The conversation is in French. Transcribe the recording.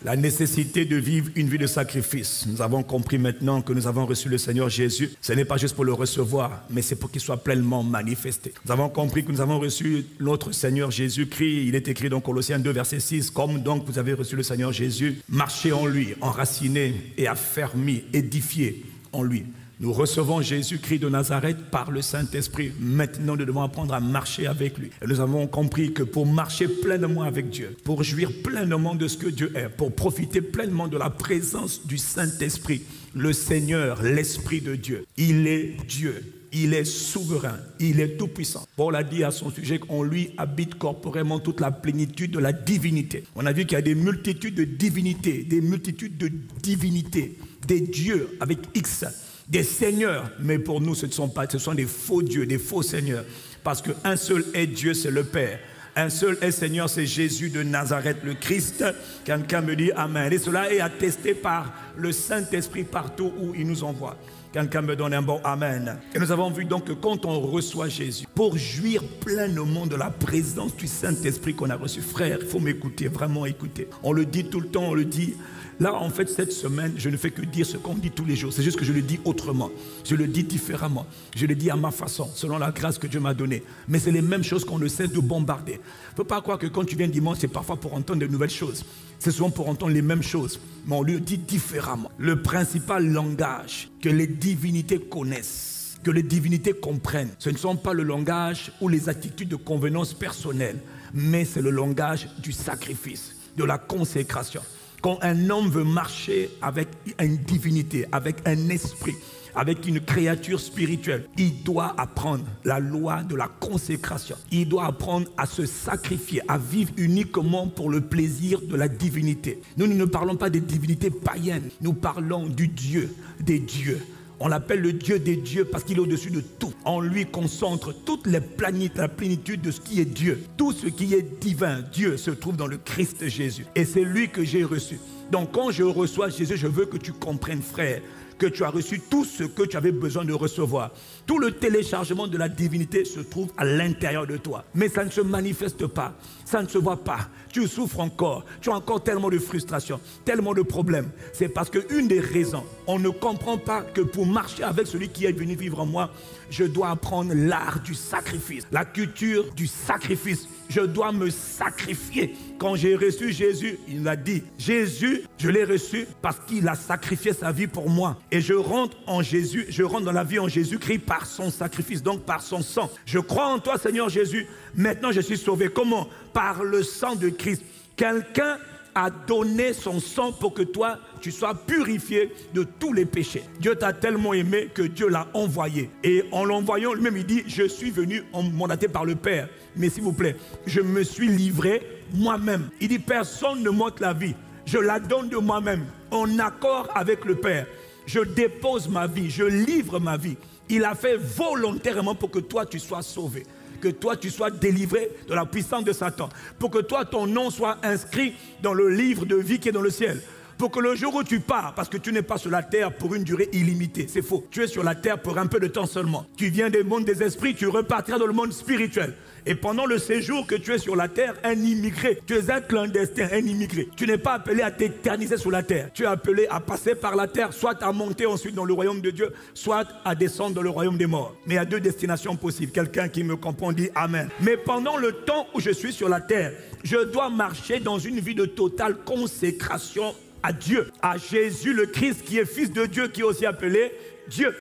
La nécessité de vivre une vie de sacrifice. Nous avons compris maintenant que nous avons reçu le Seigneur Jésus. Ce n'est pas juste pour le recevoir, mais c'est pour qu'il soit pleinement manifesté. Nous avons compris que nous avons reçu notre Seigneur Jésus-Christ. Il est écrit dans Colossiens 2, verset 6. Comme donc vous avez reçu le Seigneur Jésus, marchez en lui, enracinés et affermis, édifiés en lui. Nous recevons Jésus-Christ de Nazareth par le Saint-Esprit. Maintenant, nous devons apprendre à marcher avec lui. Et nous avons compris que pour marcher pleinement avec Dieu, pour jouir pleinement de ce que Dieu est, pour profiter pleinement de la présence du Saint-Esprit, le Seigneur, l'Esprit de Dieu, il est Dieu. Il est souverain, il est tout-puissant. Paul a dit à son sujet qu'en lui habite corporellement toute la plénitude de la divinité. On a vu qu'il y a des multitudes de divinités, des dieux avec X, des seigneurs. Mais pour nous, ce sont des faux dieux, des faux seigneurs. Parce qu'un seul est Dieu, c'est le Père. Un seul est Seigneur, c'est Jésus de Nazareth, le Christ. Quelqu'un me dit Amen. Et cela est attesté par le Saint-Esprit partout où il nous envoie. Quelqu'un me donne un bon Amen. Et nous avons vu donc que quand on reçoit Jésus, pour jouir pleinement de la présence du Saint-Esprit qu'on a reçu, frère, il faut m'écouter, vraiment écouter. On le dit tout le temps, on le dit. Là, en fait, cette semaine, je ne fais que dire ce qu'on dit tous les jours. C'est juste que je le dis autrement. Je le dis différemment. Je le dis à ma façon, selon la grâce que Dieu m'a donnée. Mais c'est les mêmes choses qu'on ne cesse de bombarder. Il ne faut pas croire que quand tu viens dimanche, c'est parfois pour entendre de nouvelles choses. C'est souvent pour entendre les mêmes choses. Mais on le dit différemment. Le principal langage que les divinités connaissent, que les divinités comprennent, ce ne sont pas le langage ou les attitudes de convenance personnelle, mais c'est le langage du sacrifice, de la consécration. Quand un homme veut marcher avec une divinité, avec un esprit, avec une créature spirituelle, il doit apprendre la loi de la consécration. Il doit apprendre à se sacrifier, à vivre uniquement pour le plaisir de la divinité. Nous ne parlons pas des divinités païennes, nous parlons du Dieu, des dieux. On l'appelle le Dieu des dieux parce qu'il est au-dessus de tout. En lui concentre toute la plénitude de ce qui est Dieu. Tout ce qui est divin, Dieu, se trouve dans le Christ Jésus. Et c'est lui que j'ai reçu. Donc quand je reçois Jésus, je veux que tu comprennes, frère, que tu as reçu tout ce que tu avais besoin de recevoir. Tout le téléchargement de la divinité se trouve à l'intérieur de toi. Mais ça ne se manifeste pas, ça ne se voit pas. Tu souffres encore, tu as encore tellement de frustration, tellement de problèmes. C'est parce qu'une des raisons, on ne comprend pas que pour marcher avec celui qui est venu vivre en moi, je dois apprendre l'art du sacrifice, la culture du sacrifice. Je dois me sacrifier. Quand j'ai reçu Jésus, il m'a dit, Jésus, je l'ai reçu parce qu'il a sacrifié sa vie pour moi. Et je rentre en Jésus, je rentre dans la vie en Jésus-Christ par son sacrifice, donc par son sang. Je crois en toi, Seigneur Jésus. Maintenant, je suis sauvé. Comment? Par le sang de Christ. Quelqu'un a donné son sang pour que toi, tu sois purifié de tous les péchés. Dieu t'a tellement aimé que Dieu l'a envoyé. Et en l'envoyant, lui-même, il dit, je suis venu mandaté par le Père. Mais s'il vous plaît, je me suis livré moi-même. Il dit, personne ne m'ôte la vie. Je la donne de moi-même, en accord avec le Père. Je dépose ma vie, je livre ma vie. Il a fait volontairement pour que toi, tu sois sauvé. Que toi, tu sois délivré de la puissance de Satan. Pour que toi, ton nom soit inscrit dans le livre de vie qui est dans le ciel. Pour que le jour où tu pars, parce que tu n'es pas sur la terre pour une durée illimitée, c'est faux. Tu es sur la terre pour un peu de temps seulement. Tu viens du monde des esprits, tu repartiras dans le monde spirituel. Et pendant le séjour que tu es sur la terre, un immigré, tu es un clandestin, un immigré. Tu n'es pas appelé à t'éterniser sur la terre. Tu es appelé à passer par la terre, soit à monter ensuite dans le royaume de Dieu, soit à descendre dans le royaume des morts. Mais il y a deux destinations possibles. Quelqu'un qui me comprend dit Amen. Mais pendant le temps où je suis sur la terre, je dois marcher dans une vie de totale consécration à Dieu, à Jésus le Christ qui est fils de Dieu, qui est aussi appelé Dieu.